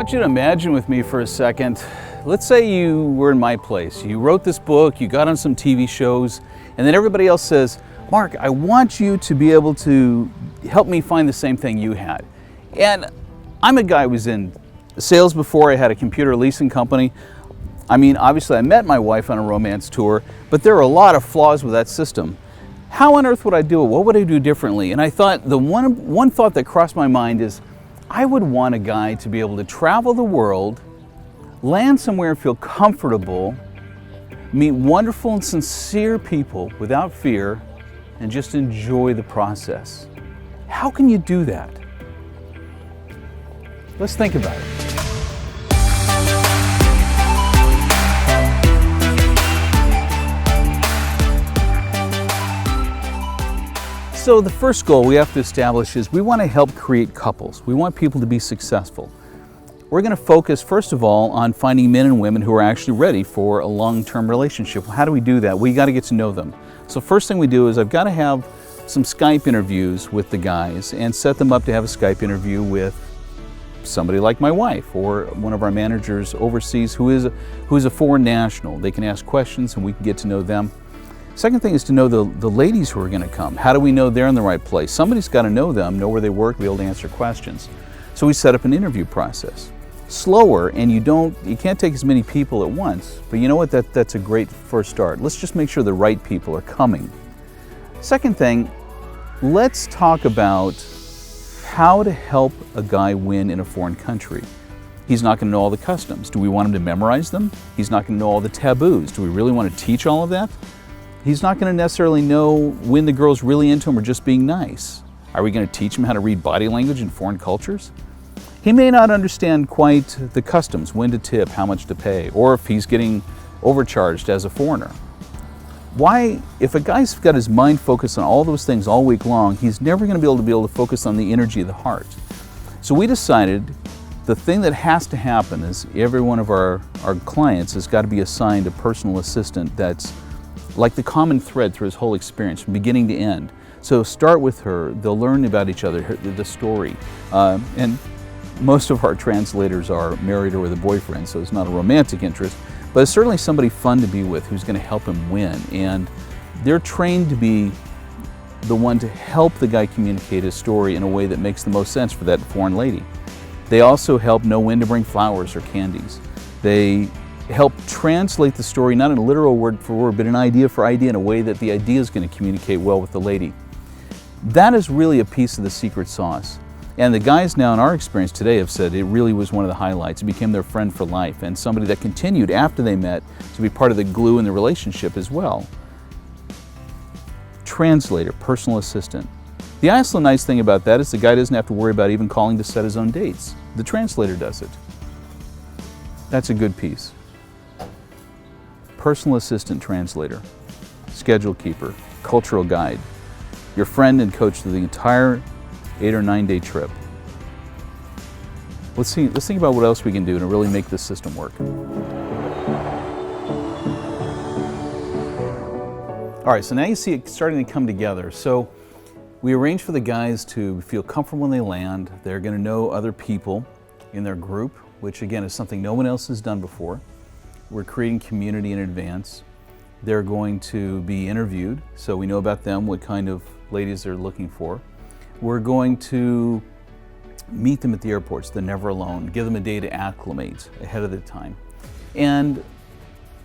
want you to imagine with me for a second. Let's say you were in my place. You wrote this book, you got on some TV shows, and then everybody else says, Mark, I want you to be able to help me find the same thing you had. And I'm a guy who was in sales before. I had a computer leasing company. I mean, obviously I met my wife on a romance tour, but there are a lot of flaws with that system. How on earth would I do it? What would I do differently? And I thought, the one thought that crossed my mind is, I would want a guy to be able to travel the world, land somewhere and feel comfortable, meet wonderful and sincere people without fear, and just enjoy the process. How can you do that? Let's think about it. So the first goal we have to establish is we want to help create couples. We want people to be successful. We're going to focus, first of all, on finding men and women who are actually ready for a long-term relationship. How do we do that? We got to get to know them. So first thing we do is I've got to have some Skype interviews with the guys and set them up to have a Skype interview with somebody like my wife or one of our managers overseas who is a foreign national. They can ask questions and we can get to know them. Second thing is to know the ladies who are going to come. How do we know they're in the right place? Somebody's got to know them, know where they work, be able to answer questions. So we set up an interview process. Slower, and you can't take as many people at once, but you know what, that's a great first start. Let's just make sure the right people are coming. Second thing, let's talk about how to help a guy win in a foreign country. He's not going to know all the customs. Do we want him to memorize them? He's not going to know all the taboos. Do we really want to teach all of that? He's not going to necessarily know when the girl's really into him or just being nice. Are we going to teach him how to read body language in foreign cultures? He may not understand quite the customs, when to tip, how much to pay, or if he's getting overcharged as a foreigner. Why, if a guy's got his mind focused on all those things all week long, he's never going to be able to focus on the energy of the heart. So we decided the thing that has to happen is every one of our clients has got to be assigned a personal assistant that's like the common thread through his whole experience from beginning to end. So start with her, they'll learn about each other, the story. And most of our translators are married or with a boyfriend, so it's not a romantic interest, but it's certainly somebody fun to be with who's going to help him win. And they're trained to be the one to help the guy communicate his story in a way that makes the most sense for that foreign lady. They also help know when to bring flowers or candies. They help translate the story, not in a literal word for word, but an idea for idea in a way that the idea is going to communicate well with the lady. That is really a piece of the secret sauce. And the guys now in our experience today have said it really was one of the highlights. It became their friend for life and somebody that continued after they met to be part of the glue in the relationship as well. Translator, personal assistant. The absolute nice thing about that is the guy doesn't have to worry about even calling to set his own dates. The translator does it. That's a good piece. Personal assistant translator, schedule keeper, cultural guide, your friend and coach through the entire 8 or 9 day trip. Let's think about what else we can do to really make this system work. All right, so now you see it starting to come together. So we arrange for the guys to feel comfortable when they land. They're going to know other people in their group, which again is something no one else has done before. We're creating community in advance. They're going to be interviewed, so we know about them, what kind of ladies they're looking for. We're going to meet them at the airports, they're never alone, give them a day to acclimate ahead of the time. And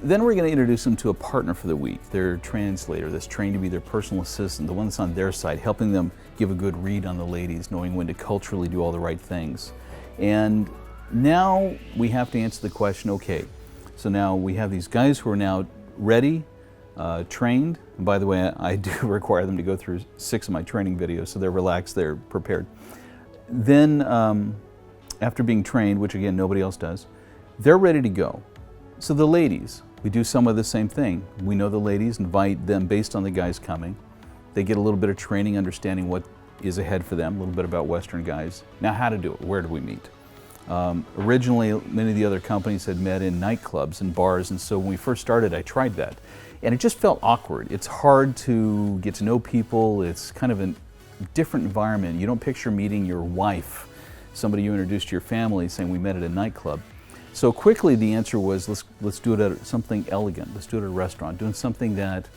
then we're going to introduce them to a partner for the week, their translator that's trained to be their personal assistant, the one that's on their side, helping them give a good read on the ladies, knowing when to culturally do all the right things. And now we have to answer the question, okay, so now we have these guys who are now ready, trained. And by the way, I do require them to go through 6 of my training videos, so they're relaxed, they're prepared. Then, after being trained, which again nobody else does, they're ready to go. So the ladies, we do some of the same thing. We know the ladies, invite them based on the guys coming. They get a little bit of training, understanding what is ahead for them, a little bit about Western guys. Now how to do it, where do we meet? Originally, many of the other companies had met in nightclubs and bars, and so when we first started, I tried that. And it just felt awkward. It's hard to get to know people. It's kind of a different environment. You don't picture meeting your wife somebody you introduced to your family saying we met at a nightclub. So quickly the answer was, let's do it at something elegant. Let's do it at a restaurant, doing something that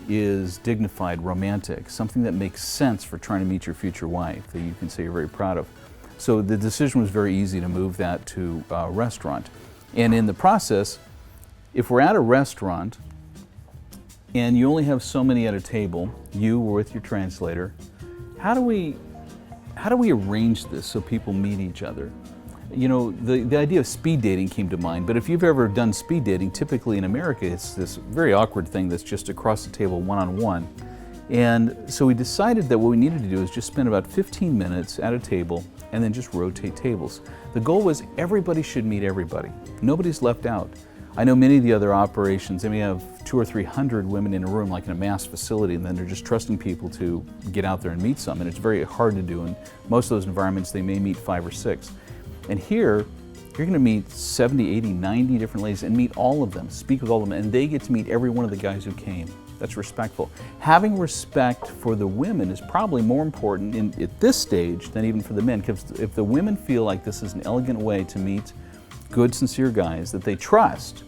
is dignified, romantic, something that makes sense for trying to meet your future wife that you can say you're very proud of. So the decision was very easy to move that to a restaurant. And in the process, if we're at a restaurant and you only have so many at a table, you were with your translator, how do we arrange this so people meet each other? You know, the idea of speed dating came to mind, but if you've ever done speed dating, typically in America it's this very awkward thing that's just across the table one-on-one. And so we decided that what we needed to do is just spend about 15 minutes at a table and then just rotate tables. The goal was everybody should meet everybody. Nobody's left out. I know many of the other operations, they may have 200 or 300 women in a room like in a mass facility, and then they're just trusting people to get out there and meet some, and it's very hard to do. In most of those environments they may meet 5 or 6. And here, you're going to meet 70, 80, 90 different ladies and meet all of them, speak with all of them, and they get to meet every one of the guys who came. That's respectful. Having respect for the women is probably more important at this stage than even for the men, because if the women feel like this is an elegant way to meet good, sincere guys that they trust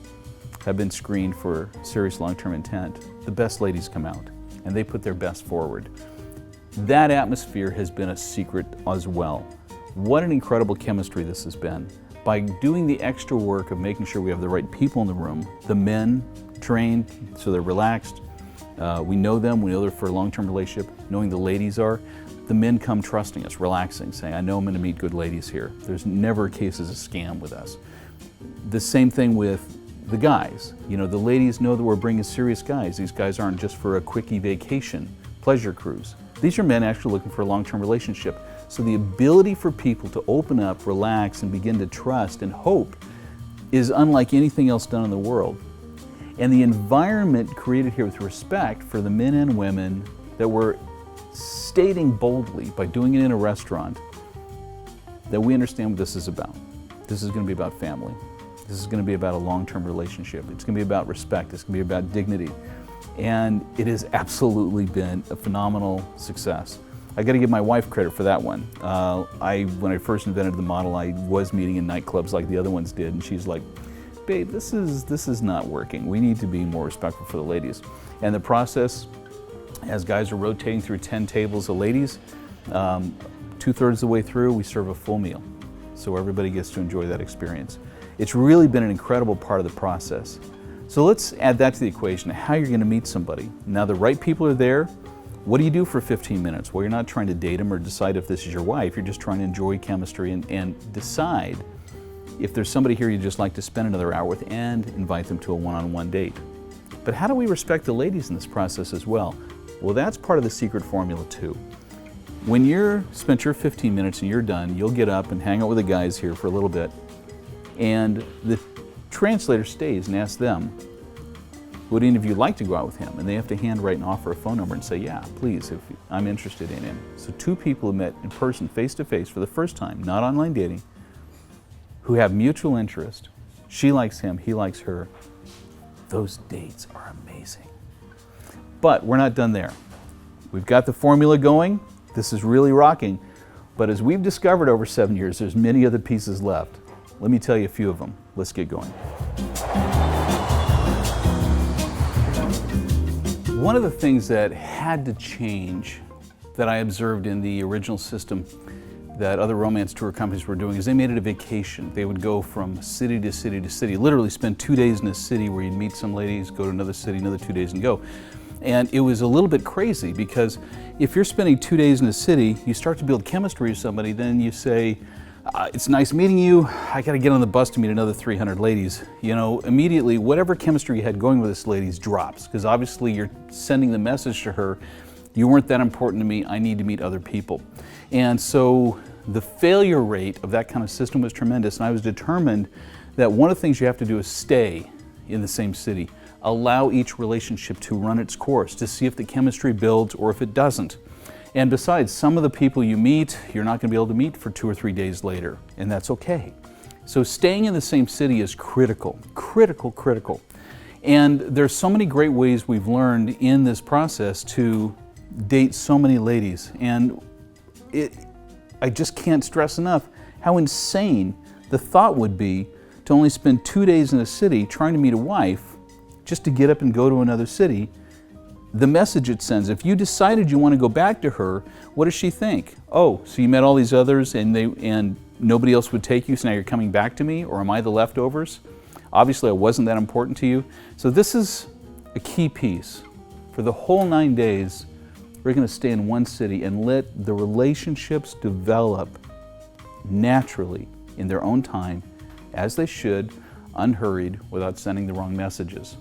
have been screened for serious long-term intent, the best ladies come out, and they put their best forward. That atmosphere has been a secret as well. What an incredible chemistry this has been. By doing the extra work of making sure we have the right people in the room, the men trained so they're relaxed, we know them, we know they're for a long-term relationship, knowing the ladies are, the men come trusting us, relaxing, saying, I know I'm going to meet good ladies here. There's never a case as a scam with us. The same thing with the guys. You know, the ladies know that we're bringing serious guys. These guys aren't just for a quickie vacation, pleasure cruise. These are men actually looking for a long-term relationship. So the ability for people to open up, relax, and begin to trust and hope is unlike anything else done in the world. And the environment created here with respect for the men and women that we're stating boldly by doing it in a restaurant that we understand what this is about. This is going to be about family. This is going to be about a long-term relationship. It's going to be about respect. It's going to be about dignity. And it has absolutely been a phenomenal success. I got to give my wife credit for that one. When I first invented the model, I was meeting in nightclubs like the other ones did, and she's like, babe, this is not working. We need to be more respectful for the ladies. And the process, as guys are rotating through 10 tables of ladies, 2/3 of the way through, we serve a full meal. So everybody gets to enjoy that experience. It's really been an incredible part of the process. So let's add that to the equation, how you're going to meet somebody. Now the right people are there. What do you do for 15 minutes? Well, you're not trying to date them or decide if this is your wife. You're just trying to enjoy chemistry and decide if there's somebody here you'd just like to spend another hour with and invite them to a one-on-one date. But how do we respect the ladies in this process as well? Well, that's part of the secret formula too. When you're spent your 15 minutes and you're done, you'll get up and hang out with the guys here for a little bit, and the translator stays and asks them, would any of you like to go out with him? And they have to handwrite and offer a phone number and say, yeah, please, if I'm interested in him. So 2 people who met in person, face to face for the first time, not online dating, who have mutual interest. She likes him, he likes her. Those dates are amazing. But we're not done there. We've got the formula going. This is really rocking. But as we've discovered over 7 years, there's many other pieces left. Let me tell you a few of them. Let's get going. One of the things that had to change that I observed in the original system that other romance tour companies were doing is they made it a vacation. They would go from city to city to city, literally spend 2 days in a city where you'd meet some ladies, go to another city, another 2 days and go. And it was a little bit crazy because if you're spending 2 days in a city, you start to build chemistry with somebody, then you say, it's nice meeting you, I gotta get on the bus to meet another 300 ladies. You know, immediately, whatever chemistry you had going with this lady drops, because obviously you're sending the message to her, you weren't that important to me, I need to meet other people. And so the failure rate of that kind of system was tremendous, and I was determined that one of the things you have to do is stay in the same city. Allow each relationship to run its course, to see if the chemistry builds or if it doesn't. And besides, some of the people you meet, you're not going to be able to meet for 2 or 3 days later, and that's okay. So staying in the same city is critical, critical. And there's so many great ways we've learned in this process to date so many ladies. And I just can't stress enough, how insane the thought would be to only spend 2 days in a city trying to meet a wife just to get up and go to another city. The message it sends, if you decided you want to go back to her, what does she think? Oh, so you met all these others and nobody else would take you, so now you're coming back to me, or am I the leftovers? Obviously I wasn't that important to you. So this is a key piece. For the whole 9 days, we're going to stay in one city and let the relationships develop naturally in their own time, as they should, unhurried, without sending the wrong messages.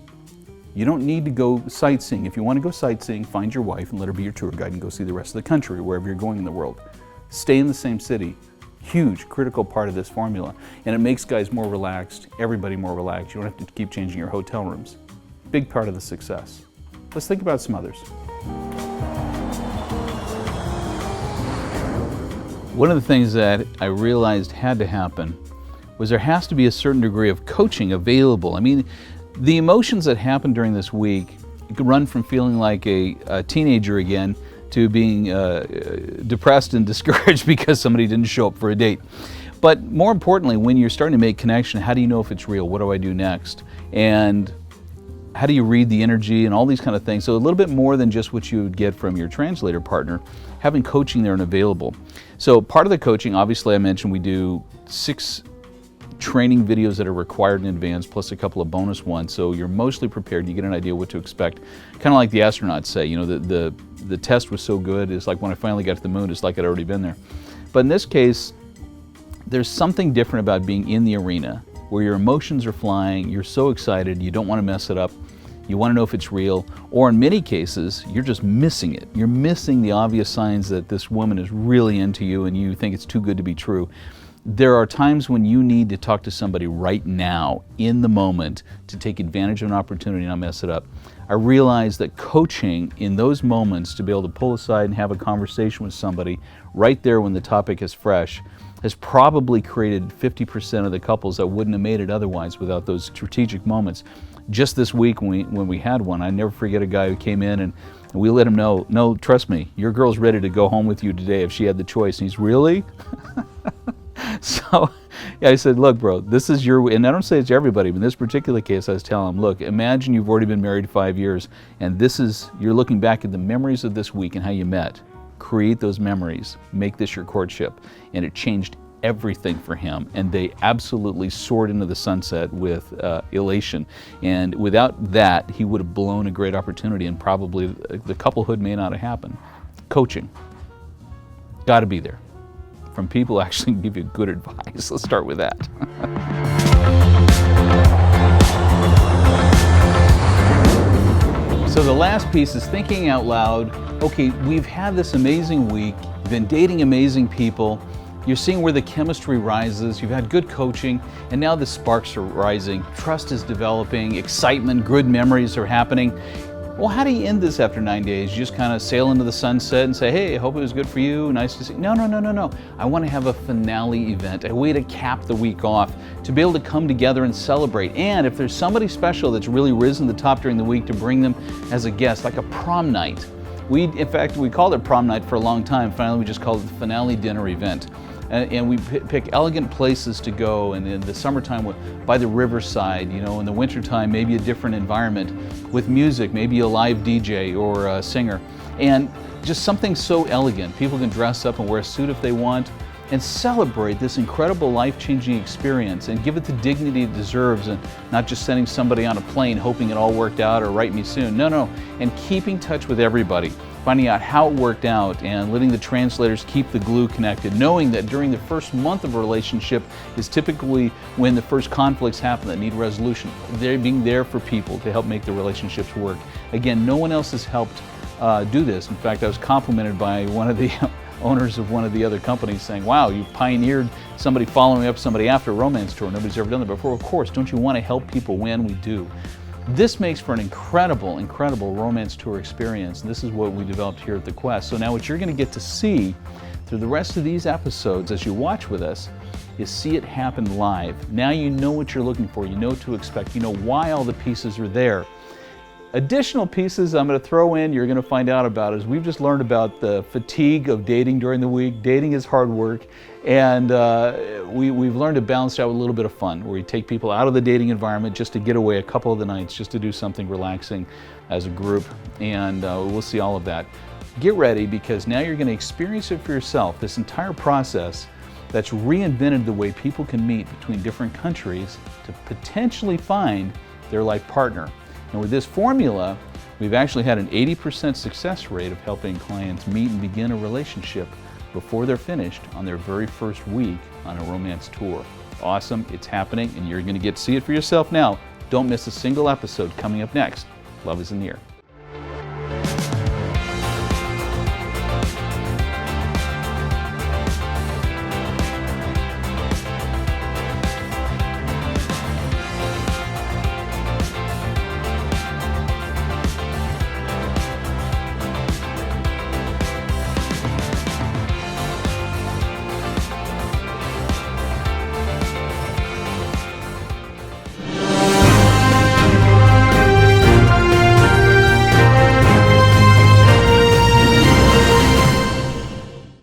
You don't need to go sightseeing. If you want to go sightseeing, find your wife and let her be your tour guide and go see the rest of the country, wherever you're going in the world. Stay in the same city. Huge, critical part of this formula. And it makes guys more relaxed, everybody more relaxed. You don't have to keep changing your hotel rooms. Big part of the success. Let's think about some others. One of the things that I realized had to happen was there has to be a certain degree of coaching available. I mean, the emotions that happen during this week, you could run from feeling like a teenager again to being depressed and discouraged because somebody didn't show up for a date. But more importantly, when you're starting to make connection, how do you know if it's real? What do I do next? And how do you read the energy and all these kind of things? So a little bit more than just what you would get from your translator partner, having coaching there and available. So part of the coaching, obviously I mentioned we do 6 training videos that are required in advance, plus a couple of bonus ones, so you're mostly prepared. You get an idea what to expect. Kind of like the astronauts say, you know, the test was so good, it's like when I finally got to the moon, it's like I'd already been there. But in this case, there's something different about being in the arena, where your emotions are flying, you're so excited, you don't want to mess it up, you want to know if it's real, or in many cases, you're just missing it. You're missing the obvious signs that this woman is really into you and you think it's too good to be true. There are times when you need to talk to somebody right now, in the moment, to take advantage of an opportunity and not mess it up. I realize that coaching in those moments, to be able to pull aside and have a conversation with somebody right there when the topic is fresh, has probably created 50% of the couples that wouldn't have made it otherwise without those strategic moments. Just this week when we had one, I never forget a guy who came in and we let him know, no, trust me, your girl's ready to go home with you today if she had the choice. And he's, really? So yeah, I said, look, bro, this is your, and I don't say it's everybody, but in this particular case, I was telling him, look, imagine you've already been married 5 years, and this is, you're looking back at the memories of this week and how you met. Create those memories, make this your courtship. And it changed everything for him, and they absolutely soared into the sunset with elation. And without that, he would have blown a great opportunity, and probably the couplehood may not have happened. Coaching, got to be there. From people who actually give you good advice. Let's start with that. So the last piece is thinking out loud. Okay, we've had this amazing week, been dating amazing people, you're seeing where the chemistry rises, you've had good coaching, and now the sparks are rising, trust is developing, excitement, good memories are happening. Well, how do you end this after 9 days? You just kind of sail into the sunset and say, hey, I hope it was good for you, nice to see you. No. I want to have a finale event, a way to cap the week off, to be able to come together and celebrate. And if there's somebody special that's really risen to the top during the week, to bring them as a guest, like a prom night. In fact, we called it prom night for a long time. Finally, we just called it the finale dinner event. And we pick elegant places to go, and in the summertime by the riverside, you know, in the wintertime maybe a different environment with music, maybe a live DJ or a singer, and just something so elegant. People can dress up and wear a suit if they want and celebrate this incredible life-changing experience and give it the dignity it deserves, and not just sending somebody on a plane hoping it all worked out or write me soon. No, and keeping touch with everybody, finding out how it worked out and letting the translators keep the glue connected, knowing that during the first month of a relationship is typically when the first conflicts happen that need resolution. They're being there for people to help make the relationships work. Again, no one else has helped do this. In fact, I was complimented by one of the owners of one of the other companies saying, wow, you pioneered somebody following up somebody after a romance tour. Nobody's ever done that before. Of course, don't you want to help people when we do? This makes for an incredible, incredible romance tour experience. And this is what we developed here at the Quest. So now what you're going to get to see through the rest of these episodes as you watch with us is see it happen live. Now you know what you're looking for. You know what to expect. You know why all the pieces are there. Additional pieces I'm going to throw in, you're going to find out about is we've just learned about the fatigue of dating during the week. Dating is hard work, and we've learned to balance it out with a little bit of fun, where we take people out of the dating environment just to get away a couple of the nights, just to do something relaxing as a group, and we'll see all of that. Get ready, because now you're going to experience it for yourself, this entire process that's reinvented the way people can meet between different countries to potentially find their life partner. And with this formula, we've actually had an 80% success rate of helping clients meet and begin a relationship before they're finished on their very first week on a romance tour. Awesome, it's happening, and you're going to get to see it for yourself now. Don't miss a single episode coming up next. Love is in the air.